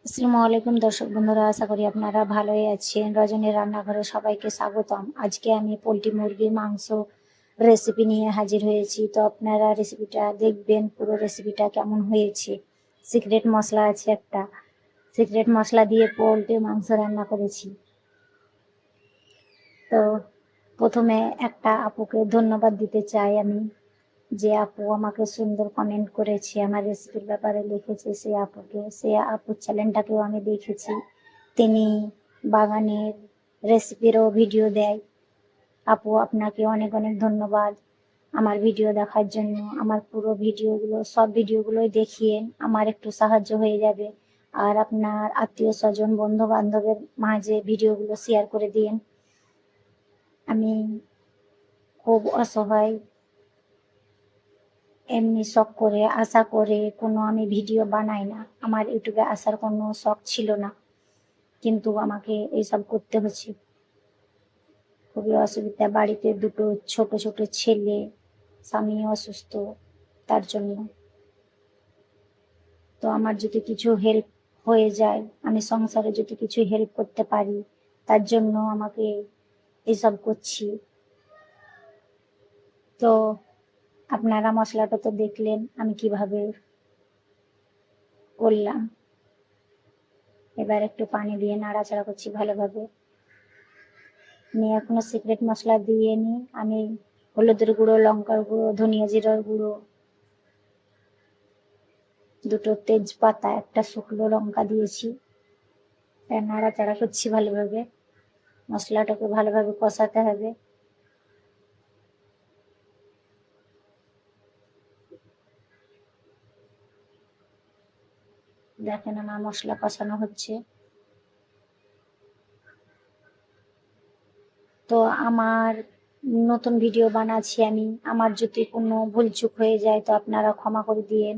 আসসালামু আলাইকুম দর্শক বন্ধুরা, আশা করি আপনারা ভালোই আছেন। রজনীর রান্নাঘরে সবাইকে স্বাগতম। আজকে আমি পোলট্রি মুরগির মাংস রেসিপি নিয়ে হাজির হয়েছি। তো আপনারা রেসিপিটা দেখবেন, পুরো রেসিপিটা কেমন হয়েছে। সিক্রেট মশলা আছে একটা, সিক্রেট মশলা দিয়ে পোলট্রি মাংস রান্না করেছি। তো প্রথমে একটা আপুকে ধন্যবাদ দিতে চাই আমি, যে আপু আমাকে সুন্দর কমেন্ট করেছে, আমার রেসিপির ব্যাপারে লিখেছে, সেই আপুর চ্যানেলটাকেও আমি দেখেছি। তিনি বাগানের রেসিপিরও ভিডিও দেয়। আপু, আপনাকে অনেক অনেক ধন্যবাদ আমার ভিডিও দেখার জন্য। আমার পুরো ভিডিওগুলো, সব ভিডিওগুলোই দেখিয়ে আমার একটু সাহায্য হয়ে যাবে। আর আপনার আত্মীয় স্বজন, বন্ধু বান্ধবের মাঝে ভিডিওগুলো শেয়ার করে দিন। আমি খুব অসহায়, এমনি শখ করে আশা করে কোনো আমি ভিডিও বানাই না। আমার ইউটিউবে আসার কোনো শখ ছিল না, কিন্তু আমাকে এইসব করতে হচ্ছে। খুবই অসুবিধা, বাড়িতে দুটো ছোট ছোট ছেলে, স্বামী অসুস্থ, তার জন্য। তো আমার যদি কিছু হেল্প হয়ে যায়, আমি সংসারে যদি কিছু হেল্প করতে পারি, তার জন্য আমাকে এইসব করছি। তো আপনারা মশলাটা তো দেখলেন আমি কিভাবে করলাম। এবার একটু পানি দিয়ে নাড়াচাড়া করছি ভালোভাবে। আমি এখনো সিক্রেট মশলা দিয়ে নি। আমি হলুদের গুঁড়ো, লঙ্কার গুঁড়ো, ধনিয়া জিরার গুঁড়ো, দুটো তেজপাতা, একটা শুকনো লঙ্কা দিয়েছি। নাড়াচাড়া করছি ভালোভাবে। মশলাটাকে ভালোভাবে কষাতে হবে। দেখেন আমার মশলা কষানো হচ্ছে। তো আমার নতুন ভিডিও বানাচ্ছি আমি, আমার যদি কোনো ভুলচুক হয়ে যায় তো আপনারা ক্ষমা করে দিয়েন।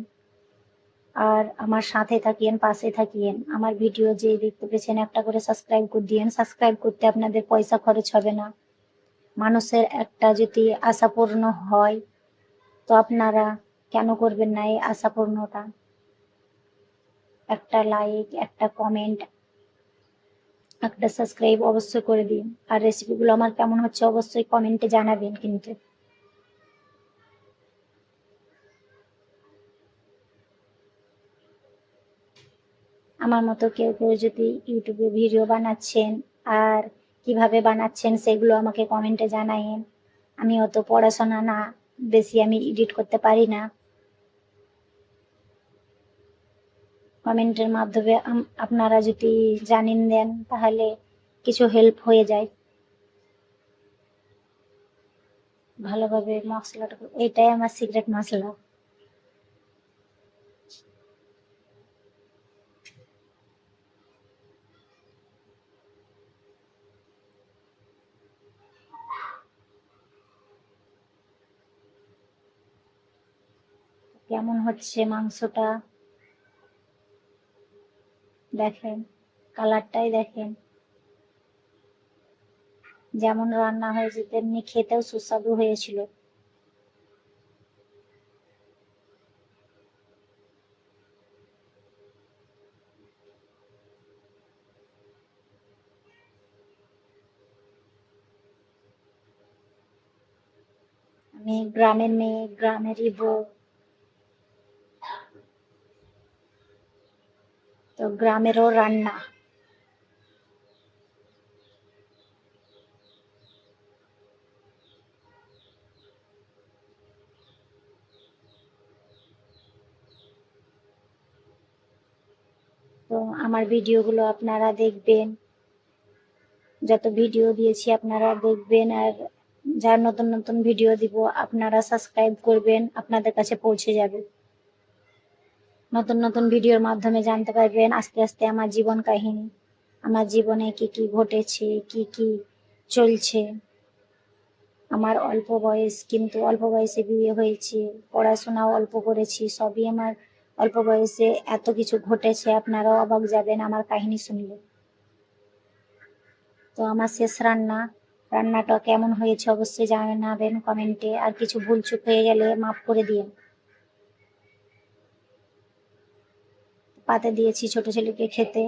আর আমার সাথে থাকিয়েন, পাশে থাকিয়েন। আমার ভিডিও যে দেখতে পেয়েছেন, একটা করে সাবস্ক্রাইব করে দিয়েন। সাবস্ক্রাইব করতে আপনাদের পয়সা খরচ হবে না। মানুষের একটা যদি আশা পূর্ণ হয়, তো আপনারা কেন করবেন না এই আশা পূর্ণটা? একটা লাইক, একটা কমেন্ট, একটা সাবস্ক্রাইব অবশ্যই করে দিন। আর রেসিপিগুলো আমার কেমন হচ্ছে অবশ্যই কমেন্টে জানাবেন কিন্তু। আমার মতো কেউ কেউ যদি ইউটিউবে ভিডিও বানাচ্ছেন আর কিভাবে বানাচ্ছেন সেগুলো আমাকে কমেন্টে জানায়েন। আমি অত পড়াশোনা না, বেশি আমি এডিট করতে পারি না। কমেন্টের মাধ্যমে আপনারা যদি জানিয়ে দেন তাহলে কিছু হেল্প হয়ে যায়। ভালোভাবে মশলাটা, এটাই আমার সিক্রেট মশলা। কেমন হচ্ছে মাংসটা দেখেন, কালারটাই দেখেন। যেমন রান্না হয়েছে তেমনি খেতেও সুস্বাদু হয়েছিল। আমি গ্রামের মেয়ে, গ্রামেরই বউ, তো গ্রামেরও রান্না। তো আমার ভিডিওগুলো আপনারা দেখবেন, যত ভিডিও দিয়েছি আপনারা দেখবেন। আর যা নতুন নতুন ভিডিও দিব আপনারা সাবস্ক্রাইব করবেন, আপনাদের কাছে পৌঁছে যাবে। নতুন নতুন ভিডিওর মাধ্যমে জানতে পারবেন আস্তে আস্তে আমার জীবন কাহিনী, আমার জীবনে কি কি ঘটেছে, কি কি চলছে। আমার অল্প বয়স, কিন্তু অল্প বয়সে বিয়ে হয়েছে, পড়াশোনাও অল্প করেছি, সবই আমার অল্প বয়সে এত কিছু ঘটেছে, আপনারাও অবাক যাবেন আমার কাহিনী শুনলে। তো আমার শেষ রান্নাটা কেমন হয়েছে অবশ্যই জানাবেন কমেন্টে। আর কিছু ভুলচুক হয়ে গেলে মাফ করে দিন। পাতে দিয়েছি ছোট ছেলেকে খেতে।